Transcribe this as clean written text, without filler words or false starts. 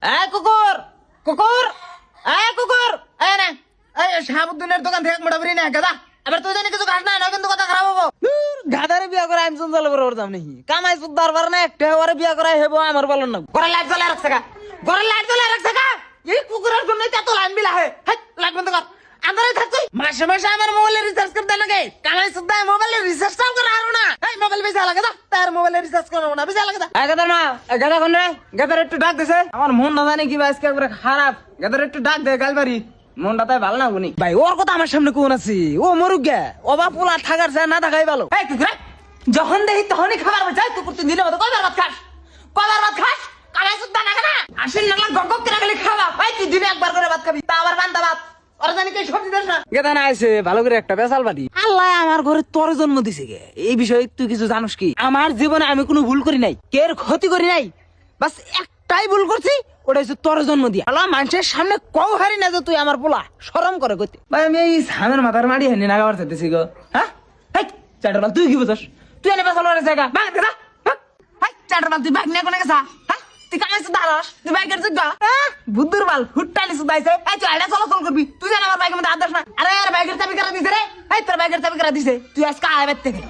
কুকুর কুকুর কুকুর না শাহাবুদ্দিনের দোকান থেকে মোটামুটি না গাদা। এবার তুই জানি কিছু খাস না কিন্তু কথা খারাপ হবো। গাদারে বিয়া করে আমি চঞ্চল করে ওরতাম নাকি কামাই সুদ্দার পারে না একটা ওরে বিয়া করাই হেবো আমার বলন না। ঘরে লাইট জ্বলে রাখছে গা, ঘরে লাইট জ্বলে রাখছে গা। এই কুকুরের জন্য এত লাইন বিলা হয়। লাইট বন্ধ কর, আন্ধারে থাকছিস। মাসে মাসে আমার মোবাইলে রিচার্জ করতে লাগে, কামাই সুদ্দা মোবাইলে রিচার্জটাও করে হারো না। এই মোবাইল বেচা লাগে দা, তার মোবাইলে রিচার্জ করবো না, বেচা লাগে দা। গাদার মা, গাদা কোন রে? গাদার একটু ডাক দিছে। আমার মন না জানি কি আজকে একবারে খারাপ। গাদার একটু ডাক দে গালবারি, মনটা তাই ভালো না গুনি। ভাই ওর কথা আমার সামনে কোন আছে? ও মরুক গে, অবা পোলা থাকার চায় না থাকাই ভালো। এই কুকুরে, যখন দেখি তখনই খাবার বাঁচাই। তুই করতে দিলে মতো কয়বার ভাত খাস? কয়বার ভাত খাস? কামাই সুদ্দা না কেনা আসেন না গক গক করে গেলে খাওয়া। ভাই তুই দিনে একবার করে ভাত খাবি, তা আবার বান্দা ভাত। ওরা জানি কে সবজি দেস না। গেদা না আইছে ভালো করে একটা বেসাল বাটি। আল্লাহ আমার ঘরে তোর জন্ম দিছে গে। এই বিষয়ে তুই কিছু জানিস কি? আমার জীবনে আমি কোনো ভুল করি নাই, কের ক্ষতি করি নাই। বাস একটাই ভুল করছি, ওটা হচ্ছে তোর জন্ম দিয়া। আল্লাহ মানুষের সামনে কও হারি না যে তুই আমার পোলা, শরম করে কইতে। ভাই আমি এই সামের মাথার মাড়ি হেনি নাগাবার চাইতেছি গো। হ্যাঁ চাটার তুই কি বুঝস? তুই এনে বেসাল বাড়ি জায়গা ভাগ দেখা। চাটার তুই ব্যাগ নিয়ে কোনে গেছা? তুই কামাই সুদ্ধা হারস, তুই বাইকের যোগ্য বুদ্ধুর বাল হুট্টালি সুদাইছে। এই তুই আইডা চলাচল করবি, তুই জান আমার বাইকের মধ্যে আদাস না। আরে বাইকের চাবি কারা দিছে রে? এই তোর বাইকের চাবি কারা দিছে? তুই আজকে আয় বাইর থেকে।